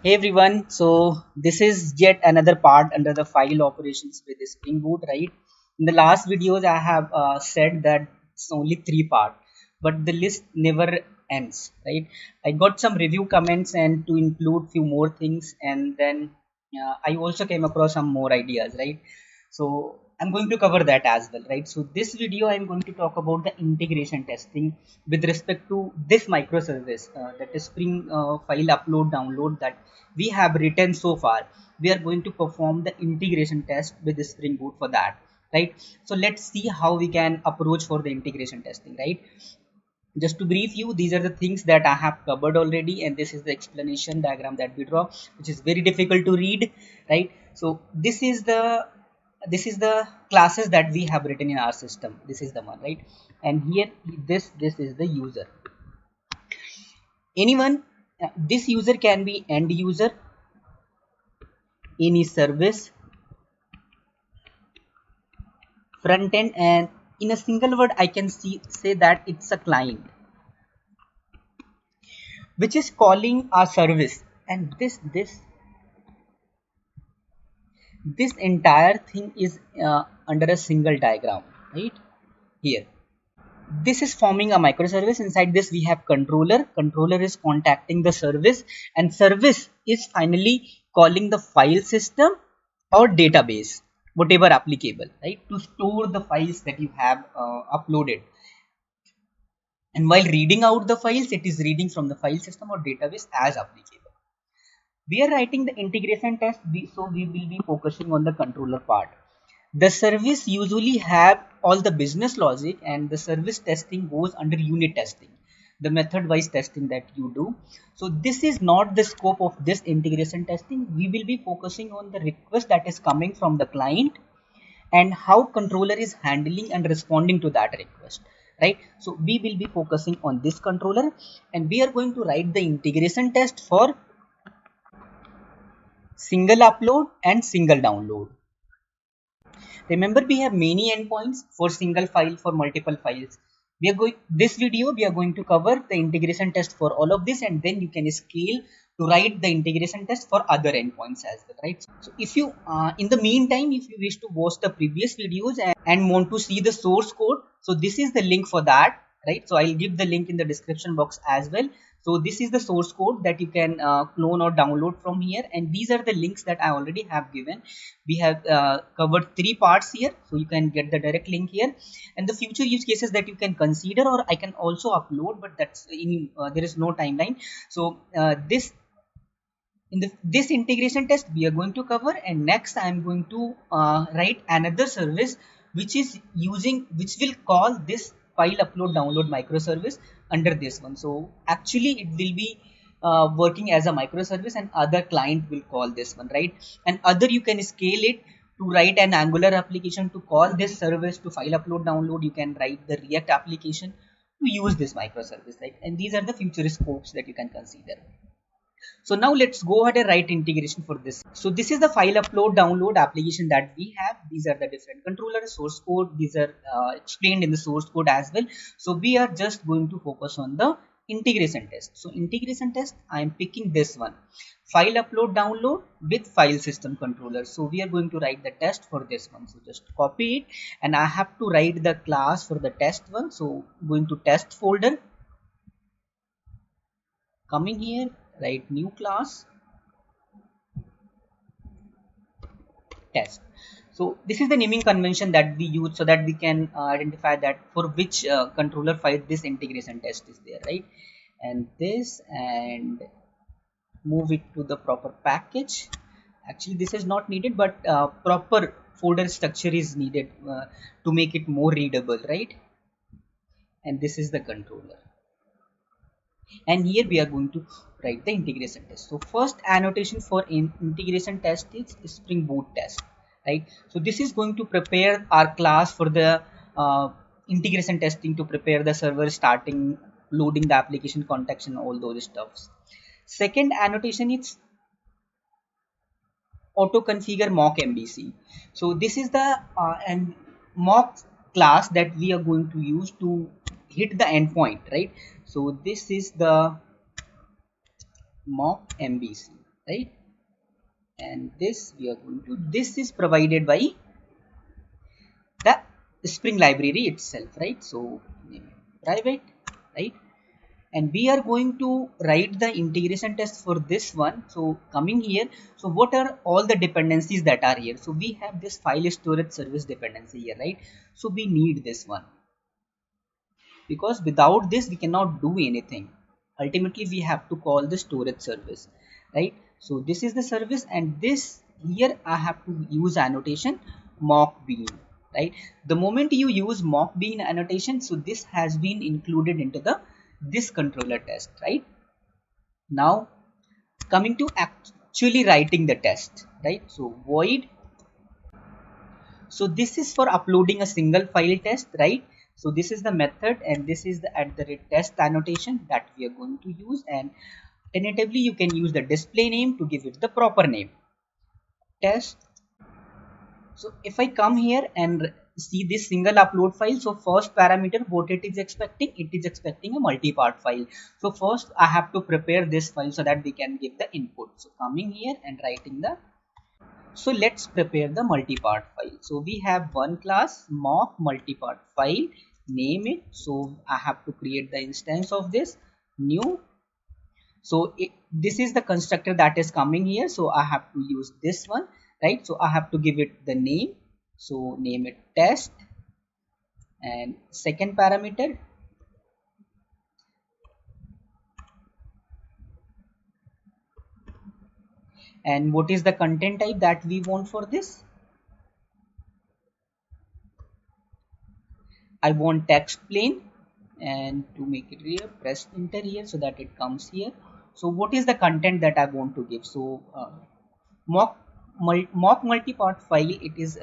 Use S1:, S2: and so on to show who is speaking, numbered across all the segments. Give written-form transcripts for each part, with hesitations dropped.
S1: Hey everyone, so this is yet another part under the file operations with the Spring Boot, right? In the last videos, I have said that it's only three part, but the list never ends, right? I got some review comments and to include few more things, and then I also came across some more ideas, right? So I'm going to cover that as well, right? So this video I'm going to talk about the integration testing with respect to this microservice, that is Spring file upload download that we have written so far. We are going to perform the integration test with the Spring Boot for that, right? So let's see how we can approach for the integration testing, right? Just to brief you, these are the things that I have covered already, and this is the explanation diagram that we draw, which is very difficult to read, right? So this is the classes that we have written in our system. This is the one, right? And here this is the user. Anyone, this user can be end user, any service, front end, and in a single word I can say that it's a client which is calling our service. And this entire thing is under a single diagram, right? Here this is forming a microservice. Inside this we have controller is contacting the service, and service is finally calling the file system or database, whatever applicable, right, to store the files that you have uploaded. And while reading out the files, it is reading from the file system or database as applicable. We are writing the integration test, so we will be focusing on the controller part. The service usually have all the business logic, and the service testing goes under unit testing, the method wise testing that you do. So this is not the scope of this integration testing. We will be focusing on the request that is coming from the client and how controller is handling and responding to that request, right? So we will be focusing on this controller, and we are going to write the integration test for single upload and single download. Remember, we have many endpoints for single file, for multiple files. We are going this video, we are going to cover the integration test for all of this, and then you can scale to write the integration test for other endpoints as well, right? So if you in the meantime, if you wish to watch the previous videos and want to see the source code, so this is the link for that, right? So I'll give the link in the description box as well. So this is the source code that you can clone or download from here, and these are the links that I already have given. We have covered three parts here, so you can get the direct link here, and the future use cases that you can consider, or I can also upload, but that's in there is no timeline. So this integration test we are going to cover, and next I am going to write another service which will call this file upload download microservice under this one. So actually it will be working as a microservice, and other client will call this one, right? And other, you can scale it to write an Angular application to call this service to file upload download. You can write the React application to use this microservice, right? And these are the future scopes that you can consider. So now let's go ahead and write integration for this. So this is the file upload download application that we have. These are the different controllers, source code. These are explained in the source code as well. So we are just going to focus on the integration test. So integration test, I am picking this one, file upload download with file system controller. So we are going to write the test for this one. So just copy it, and I have to write the class for the test one. So going to test folder, coming here, write new class test. So this is the naming convention that we use so that we can identify that for which controller file this integration test is there, right? And this, and move it to the proper package. Actually this is not needed, but proper folder structure is needed to make it more readable, right? And this is the controller, and here we are going to write the integration test. So first annotation for integration test is Spring Boot test, right? So this is going to prepare our class for the integration testing, to prepare the server, starting loading the application context and all those stuffs. Second annotation is auto configure mock MVC. So this is the and mock class that we are going to use to hit the endpoint, right? So this is the mock MVC. right? And this we are going to, this is provided by the Spring library itself, right? So name it private, right? And we are going to write the integration test for this one. So coming here, so what are all the dependencies that are here? So we have this file storage service dependency here, right? So we need this one, because without this we cannot do anything. Ultimately we have to call the storage service, right? So this is the service, and this here I have to use annotation mock bean, right? The moment you use mock bean annotation, so this has been included into the this controller test, right? Now coming to actually writing the test, right? So void, so this is for uploading a single file test, right? So this is the method, and this is the @test annotation that we are going to use. And alternatively you can use the display name to give it the proper name, test. So if I come here and see this single upload file, so first parameter what it is expecting a multi-part file. So first I have to prepare this file so that we can give the input. So coming here and writing the, so let's prepare the multi-part file. So we have one class mock multi-part file, name it. So I have to create the instance of this new. So this is the constructor that is coming here. So I have to use this one, right? So I have to give it the name. So name it test, and second parameter, and what is the content type that we want for this? I want text plain, and to make it real, press enter here so that it comes here. So what is the content that I want to give? So mock multi-part file, it is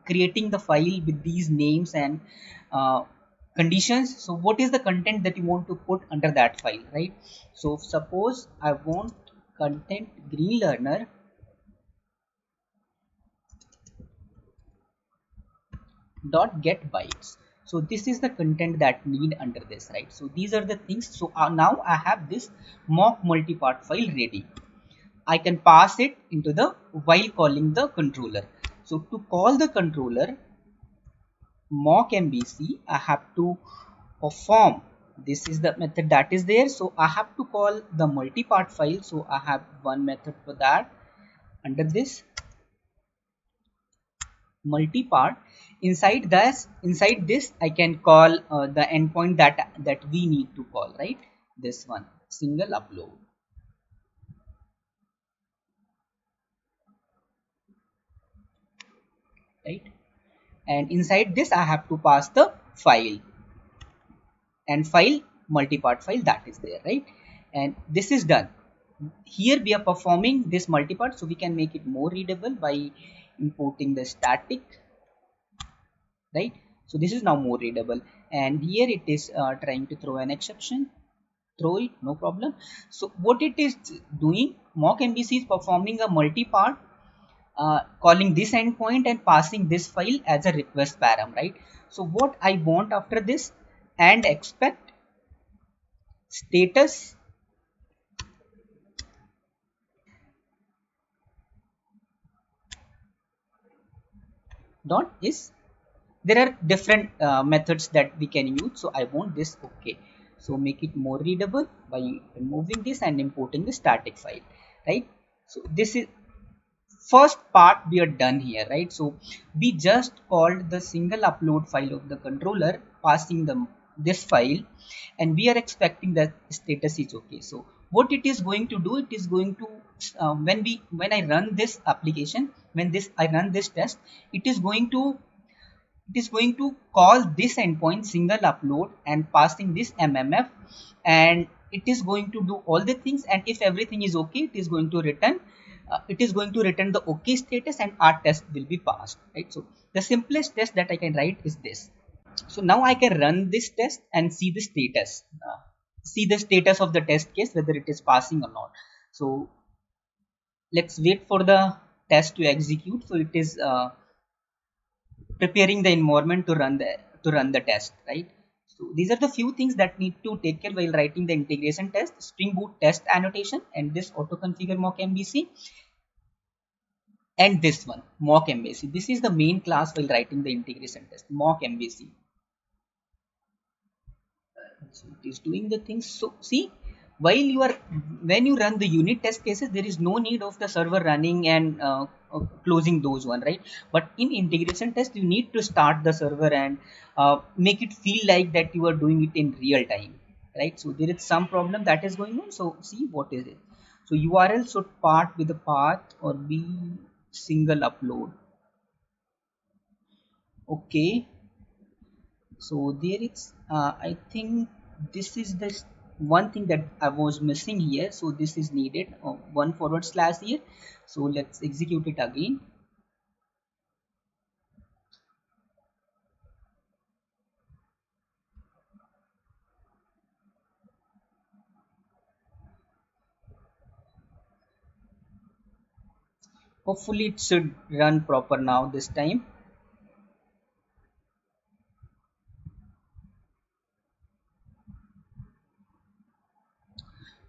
S1: creating the file with these names and uh, conditions. So what is the content that you want to put under that file, right? So suppose I want content green learner dot get bytes. So this is the content that need under this, right? So these are the things. So now I have this mock multi-part file ready. I can pass it into the, while calling the controller. So to call the controller mock MVC, I have to perform, this is the method that is there. So I have to call the multi-part file. So I have one method for that. Under this multi-part, inside this I can call the endpoint that we need to call, right? This one, single upload, right? And inside this I have to pass the file, and file multi-part file that is there, right? And this is done. Here we are performing this multi-part, so we can make it more readable by importing the static, right? So this is now more readable, and here it is trying to throw an exception. Throw it, no problem. So what it is doing, mock MVC is performing a multi-part, calling this endpoint and passing this file as a request param, right? So what I want after this, and expect status dot is, there are different methods that we can use. So I want this, okay. So make it more readable by removing this and importing the static file, right? So this is first part we are done here, right? So we just called the single upload file of the controller, passing the this file, and we are expecting that status is okay. So what it is going to do, it is going to when I run this application, when I run this test, it is going to call this endpoint single upload and passing this mmf, and it is going to do all the things, and if everything is okay, it is going to return the okay status, and our test will be passed, right? So the simplest test that I can write is this. So now I can run this test and see the status of the test case, whether it is passing or not. So let's wait for the test to execute. So it is preparing the environment to run the test, right? So these are the few things that need to take care while writing the integration test: Spring Boot test annotation and this auto configure mock MVC, and this one mock MVC. This is the main class while writing the integration test, mock MVC. So it is doing the things. So see, while you are, when you run the unit test cases, there is no need of the server running and closing those one, right? But in integration test, you need to start the server and make it feel like that you are doing it in real time, right? So there is some problem that is going on. So see what is it. So URL should part with the path or be single upload. Okay, so there is I think this is the one thing that I was missing here. So this is needed, one forward slash here. So let's execute it again. Hopefully it should run proper now this time.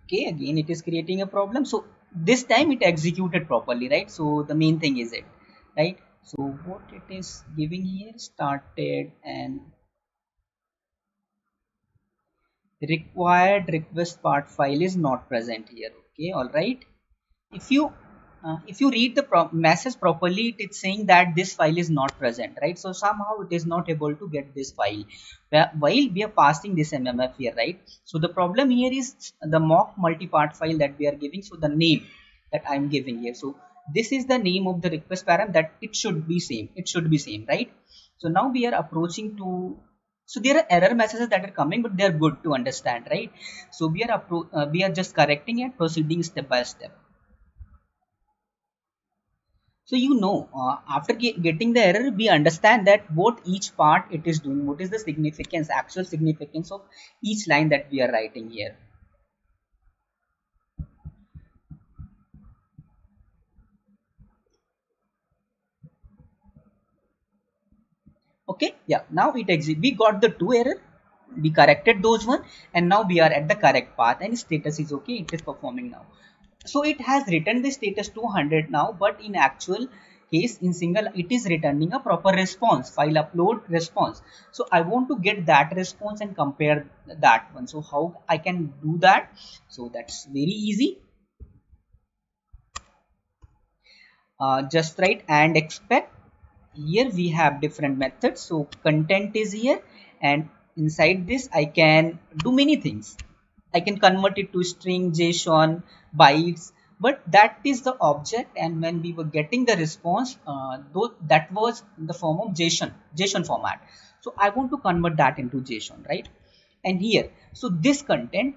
S1: Okay, again it is creating a problem. So this time it executed properly, right? So the main thing is it, right? So what it is giving here, started and required request part file is not present here. Okay, all right. If you read the message properly, it is saying that this file is not present, right? So somehow it is not able to get this file while we are passing this mmf here, right? So the problem here is the mock multi-part file that we are giving. So the name that I'm giving here, so this is the name of the request param, that it should be same, it should be same, right? So now we are approaching to, so there are error messages that are coming, but they are good to understand, right? So we are just correcting and proceeding step by step. So after getting the error, we understand that what each part it is doing, what is the significance, actual significance of each line that we are writing here. Okay, yeah, now we got the two error, we corrected those one, and now we are at the correct path and status is okay, it is performing now. So it has written the status 200 now, but in actual case in single it is returning a proper response, file upload response. So I want to get that response and compare that one. So how I can do that? So that's very easy. Just write and expect. Here we have different methods. So content is here, and inside this I can do many things. I can convert it to string, JSON, bytes, but that is the object, and when we were getting the response, though that was in the form of JSON format. So I want to convert that into JSON, right? And here, so this content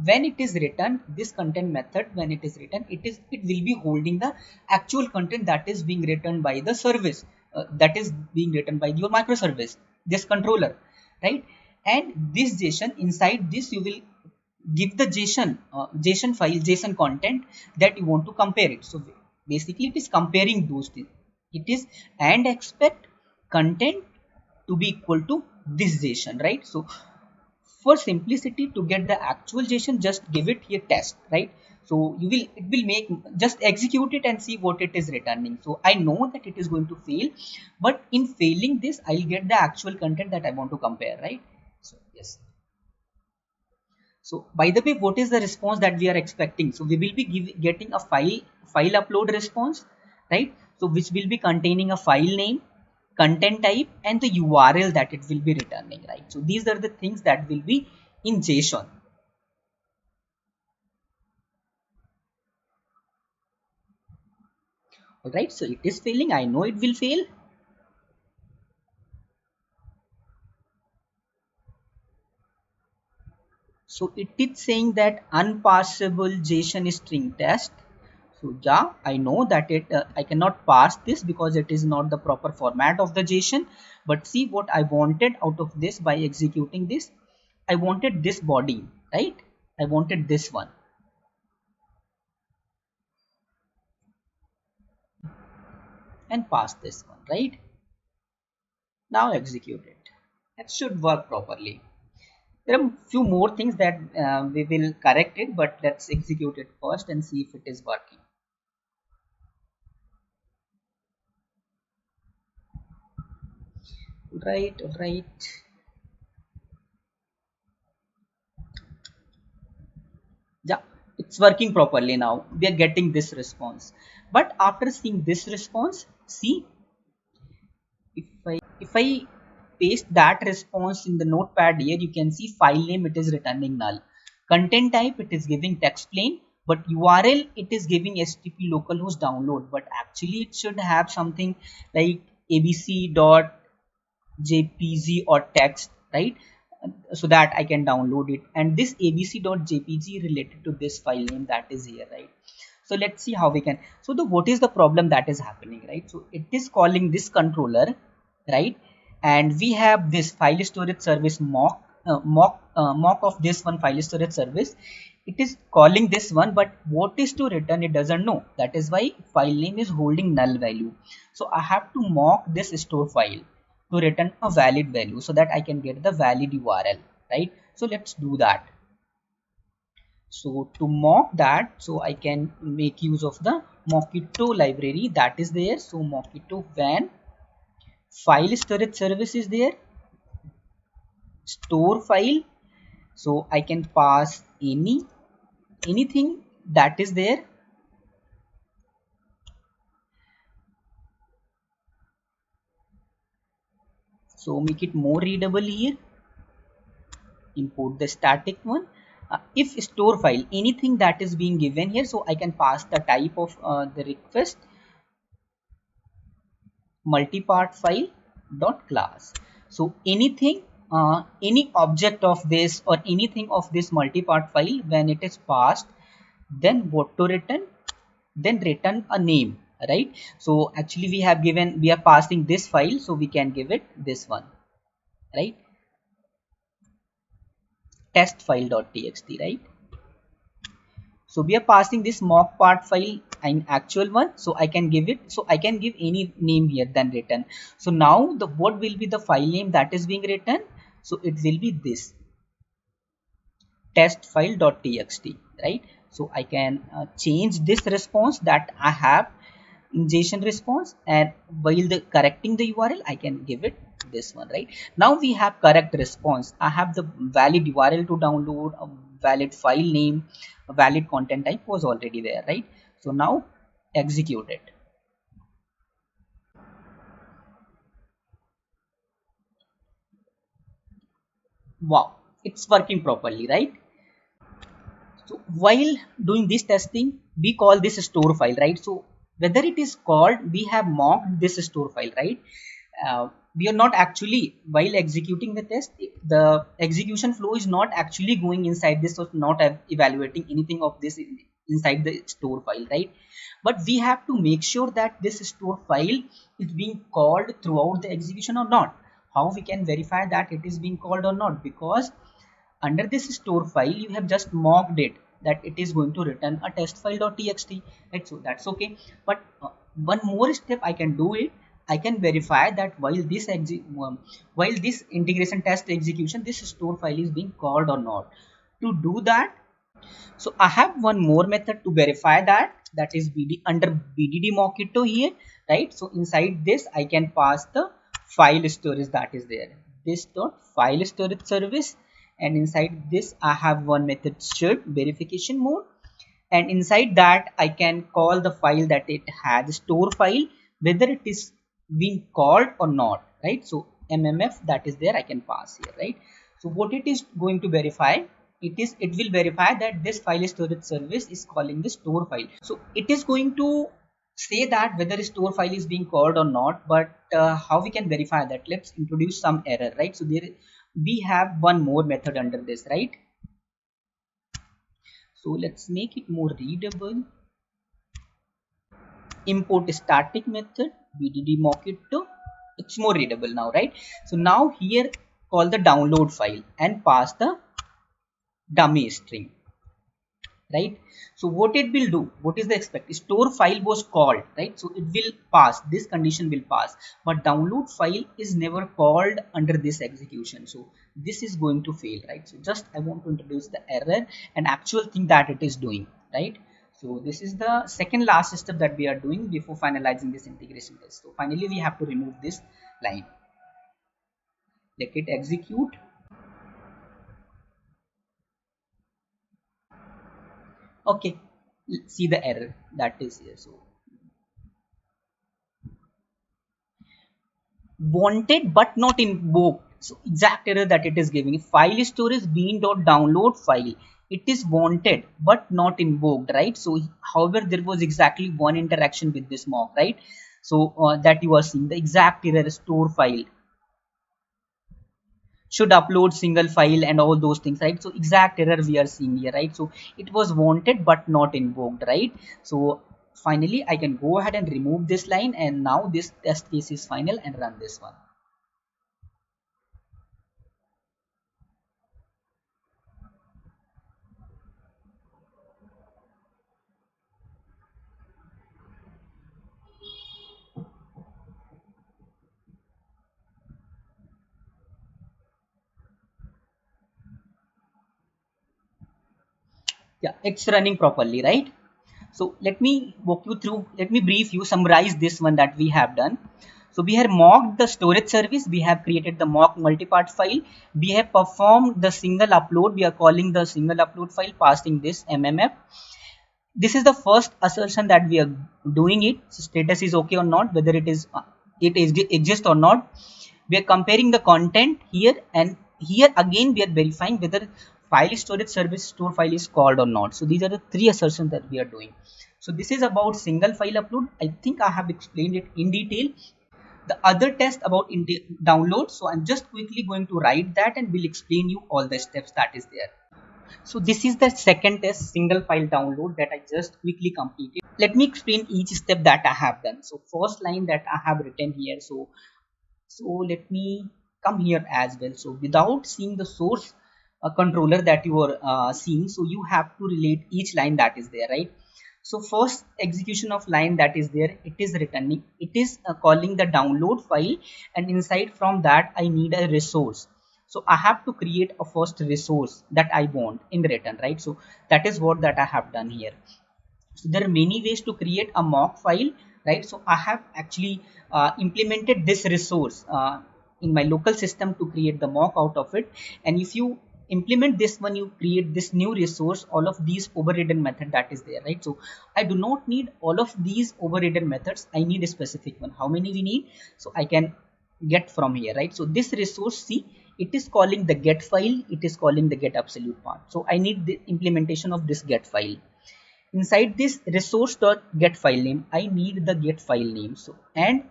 S1: when it is written, this content method when it is written, it will be holding the actual content that is being written by the service, that is being written by your microservice, this controller, right? And this JSON, inside this you will give the JSON file, JSON content that you want to compare it. So basically it is comparing those things. It is and expect content to be equal to this JSON, right? So for simplicity, to get the actual JSON, just give it here test, right? So it will make, just execute it and see what it is returning. So I know that it is going to fail, but in failing this, I'll get the actual content that I want to compare, right? So yes. So by the way, what is the response that we are expecting? So we will be getting a file upload response, right? So which will be containing a file name, content type, and the URL that it will be returning, right? So these are the things that will be in JSON. All right. So it is failing. I know it will fail. So it is saying that unpassable JSON string test. So yeah, I know that I cannot pass this because it is not the proper format of the JSON. But see what I wanted out of this by executing this. I wanted this body, right? I wanted this one and pass this one, right? Now execute it. It should work properly. There are few more things that we will correct it, but let's execute it first and see if it is working. Right, right. Yeah, it's working properly now. We are getting this response. But after seeing this response, see, if I paste that response in the notepad here, you can see file name, it is returning null. Content type, it is giving text plain, but URL, it is giving HTTP localhost download. But actually, it should have something like abc.jpg or text, right? So that I can download it. And this abc.jpg related to this file name that is here, right? So let's see how we can. So the what is the problem that is happening, right? So it is calling this controller, right? And we have this file storage service mock of this one file storage service. It is calling this one, but what is to return it doesn't know. That is why file name is holding null value. So I have to mock this store file to return a valid value so that I can get the valid URL, right? So let's do that. So to mock that, so I can make use of the Mockito library that is there. So Mockito when file storage service is there, store file. So I can pass anything that is there. So make it more readable here. Import the static one. If store file, anything that is being given here, so I can pass the type of the request multipart file dot class. So anything, any object of this or anything of this multipart file, when it is passed, then what to return? Then return a name, right? So actually we are passing this file, so we can give it this one, right? Test file.txt, right? So we are passing this mock part file in actual one, so I can give it, so I can give any name here then return. So now the what will be the file name that is being written? So it will be this test file.txt, right? So I can change this response that I have in JSON response, and while the correcting the URL, I can give it this one, right? Now we have correct response. I have the valid URL to download, a valid file name, a valid content type was already there, right? So now execute it. Wow, it's working properly, right? So while doing this testing, we call this store file, right? So whether it is called, we have mocked this store file, right? We are not actually, while executing the test, the execution flow is not actually going inside this or not evaluating anything of this inside the store file, right? But we have to make sure that this store file is being called throughout the execution or not. How we can verify that it is being called or not? Because under this store file you have just mocked it that it is going to return a test file.txt, right? So that's okay. But one more step I can do it. I can verify that while this integration test execution, this store file is being called or not. To do that, so I have one more method to verify that, that is under bdd mockito here, right? So inside this I can pass the file storage that is there, this dot file storage service, and inside this I have one method should verification mode, and inside that I can call the file that it has store file, whether it is being called or not, right? So mmf that is there I can pass here, right? So what it is going to verify, it will verify that this file storage service is calling the store file. So it is going to say that whether a store file is being called or not, but how we can verify that? Let's introduce some error, right? So there we have one more method under this, right? So let's make it more readable. Import static method bdd mockito, it's more readable now, right? So now here call the download file and pass the dummy string, right? So what it will do, what is the expect, store file was called, right? So it will pass, this condition will pass, but download file is never called under this execution, so this is going to fail, right? So just I want to introduce the error and actual thing that it is doing, right? So this is the second last step that we are doing before finalizing this integration test. So finally we have to remove this line, let it execute. Okay, see the error that is here. So wanted but not invoked, so exact error that it is giving, file storage bean dot download file, it is wanted but not invoked, right? So however there was exactly one interaction with this mock, right? So that you are seeing the exact error, store file should upload single file and all those things, right? So exact error we are seeing here, right? So it was wanted but not invoked, right? So finally I can go ahead and remove this line, and now this test case is final, and run this one. Yeah, it's running properly, right? So let me walk you through, let me brief you, summarize this one that we have done. So we have mocked the storage service, we have created the mock multipart file, we have performed the single upload, we are calling the single upload file, passing this mmf. This is the first assertion that we are doing it, so status is okay or not, whether it is exists or not. We are comparing the content here, and here again we are verifying whether file storage service store file is called or not. So these are the three assertions that we are doing. So this is about single file upload. I think I have explained it in detail. The other test about download, so I'm just quickly going to write that and will explain you all the steps that is there. So this is the second test, single file download, that I just quickly completed. Let me explain each step that I have done. So first line that I have written here, so let me come here as well. So without seeing the source controller that you are seeing, so you have to relate each line that is there, right? So first execution of line that is there, it is returning, it is calling the download file, and inside from that I need a resource. So I have to create a first resource that I want in return, right? So that is what that I have done here. So there are many ways to create a mock file, right? So I have actually implemented this resource in my local system to create the mock out of it. And if you implement this one, you create this new resource, all of these overridden method that is there, right? So I do not need all of these overridden methods, I need a specific one. How many we need? So I can get from here, right? So this resource, see, it is calling the get file, it is calling the get absolute part. So I need the implementation of this get file. Inside this resource dot get file name, I need the get file name. So and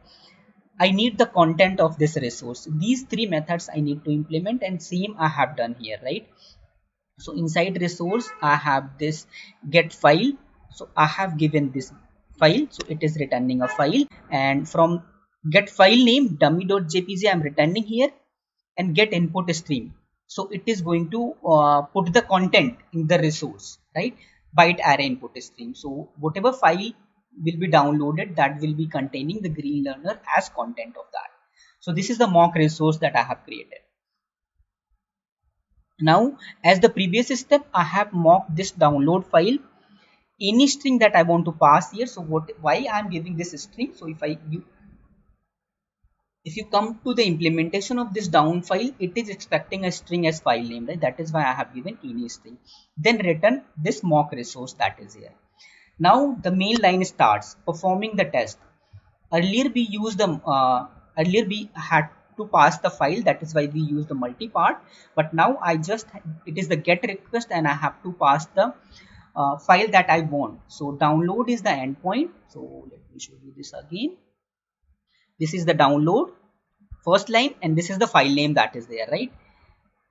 S1: I need the content of this resource. These three methods I need to implement, and same I have done here, right? So inside resource I have this get file, so I have given this file, so it is returning a file. And from get file name dummy.jpg I'm returning here, and get input stream, so it is going to put the content in the resource, right? Byte array input stream. So whatever file will be downloaded, that will be containing the green learner as content of that. So this is the mock resource that I have created. Now as the previous step, I have mocked this download file, any string that I want to pass here. So why I am giving this string? So if you come to the implementation of this down file, it is expecting a string as file name, right? That is why I have given any string. Then return this mock resource that is here. Now the main line starts performing the test. Earlier we used the earlier we had to pass the file, that is why we use the multi-part. But now it is the get request, and I have to pass the file that I want. So download is the endpoint. So let me show you this again. This is the download first line, and this is the file name that is there, right?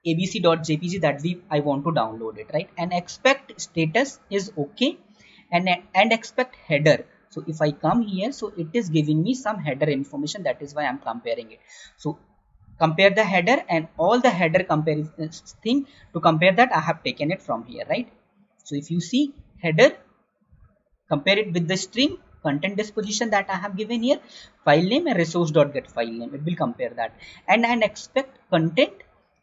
S1: abc.jpg, that I want to download it, right? And expect status is okay, and expect header. So if I come here, so it is giving me some header information, that is why I'm comparing it. So compare the header, and all the header comparison thing, to compare that I have taken it from here, right? So if you see header, compare it with the string content disposition that I have given here, file name and resource.get file name, it will compare that. And expect content,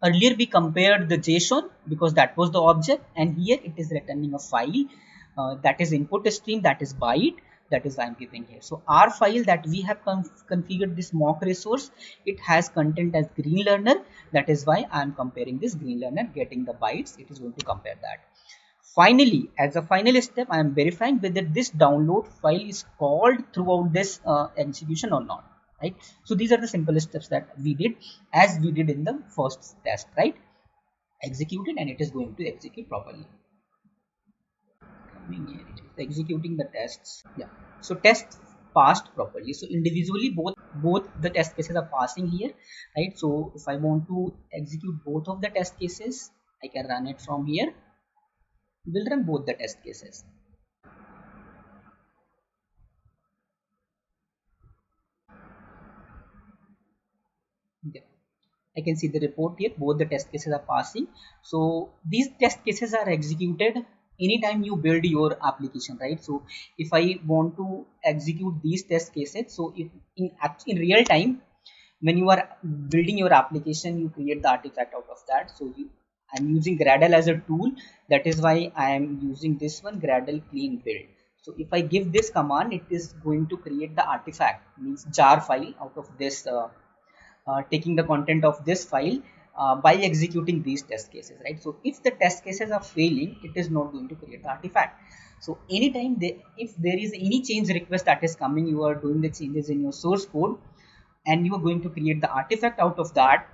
S1: earlier we compared the JSON because that was the object, and here it is returning a file that is input stream, that is byte, that is why I'm giving here. So our file that we have configured this mock resource, it has content as green learner, that is why I'm comparing this green learner, getting the bytes, it is going to compare that. Finally, as a final step, I am verifying whether this download file is called throughout this execution or not, right? So these are the simple steps that we did, as we did in the first test, right? Executed and it is going to execute properly. Coming here, it is executing the tests. Yeah. So tests passed properly. So individually, both the test cases are passing here, right? So if I want to execute both of the test cases, I can run it from here. We'll run both the test cases. Yeah. I can see the report here, both the test cases are passing. So these test cases are executed anytime you build your application, right? So if I want to execute these test cases, so if in real time, when you are building your application, you create the artifact out of that. So I'm using Gradle as a tool, that is why I am using this one, Gradle clean build. So if I give this command, it is going to create the artifact, means jar file out of this taking the content of this file by executing these test cases, right? So if the test cases are failing, it is not going to create the artifact. So anytime if there is any change request that is coming, you are doing the changes in your source code and you are going to create the artifact out of that,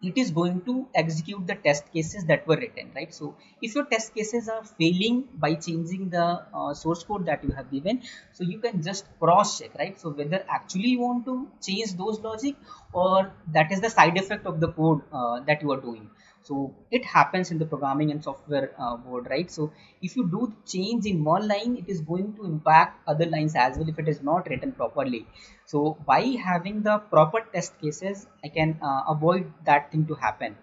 S1: it is going to execute the test cases that were written, right? So if your test cases are failing by changing the source code that you have given, so you can just cross check, right? So whether actually you want to change those logic or that is the side effect of the code that you are doing. So it happens in the programming and software world, right? So if you do change in one line, it is going to impact other lines as well if it is not written properly. So by having the proper test cases, I can avoid that thing to happen.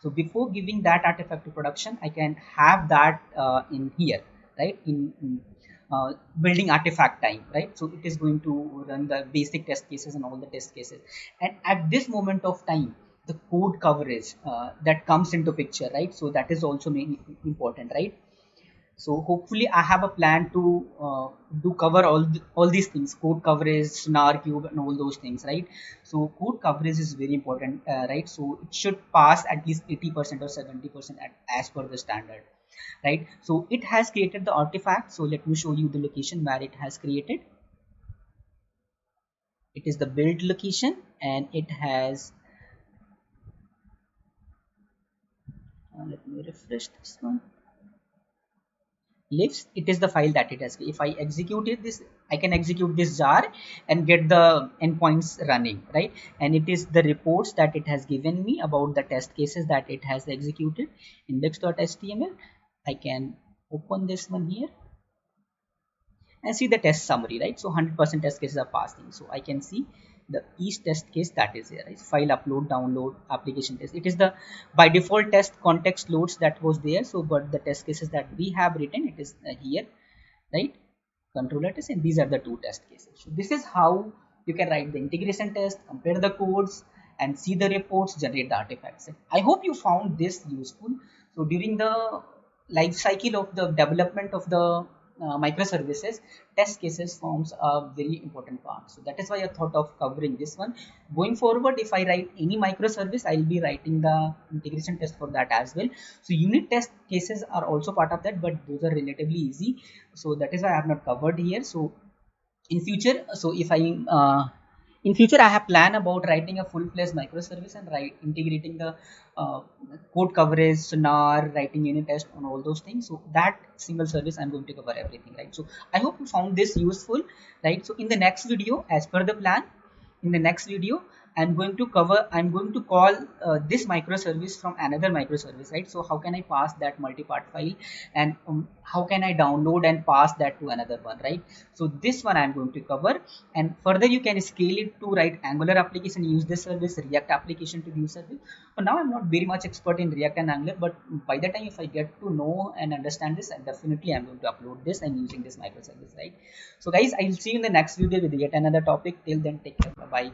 S1: So before giving that artifact to production, I can have that in here, right? In building artifact time, right? So it is going to run the basic test cases and all the test cases. And at this moment of time, the code coverage that comes into picture, right? So that is also important, right? So hopefully I have a plan to do cover all these things, code coverage, Snarcube and all those things, right? So code coverage is very important, right? So it should pass at least 80% or 70% as per the standard, right? So it has created the artifact. So let me show you the location where it has created. It is the build location and it has let me refresh this one. Lives, it is the file that it has. If I executed this, I can execute this jar and get the endpoints running, right? And it is the reports that it has given me about the test cases that it has executed. Index.html, I can open this one here and see the test summary, right? So 100% test cases are passing. So I can see the each test case that is here, right? File upload, download, application test. It is the by default test context loads that was there. So but the test cases that we have written, it is here, right? Controller test, and these are the two test cases. So this is how you can write the integration test, compare the codes and see the reports, generate the artifacts. I hope you found this useful. So during the life cycle of the development of the microservices, test cases forms a very important part. So that is why I thought of covering this one. Going forward, if I write any microservice, I'll be writing the integration test for that as well. So unit test cases are also part of that, but those are relatively easy. So that is why I have not covered here. So in future, so if I in future I have planned about writing a full-fledged microservice and integrating the uh, code coverage, sonar, writing unit test on all those things. So that single service I'm going to cover everything, right? So I hope you found this useful, right? So in the next video, as per the plan, in the next video I'm going to call this microservice from another microservice, right? So how can I pass that multi-part file, and how can I download and pass that to another one, right? So this one I'm going to cover, and further you can scale it to write Angular application, use this service, React application to use service. So now I'm not very much expert in React and Angular, but by the time if I get to know and understand this, definitely I'm going to upload this and using this microservice, right? So guys, I'll see you in the next video with yet another topic. Till then, take care. Bye bye.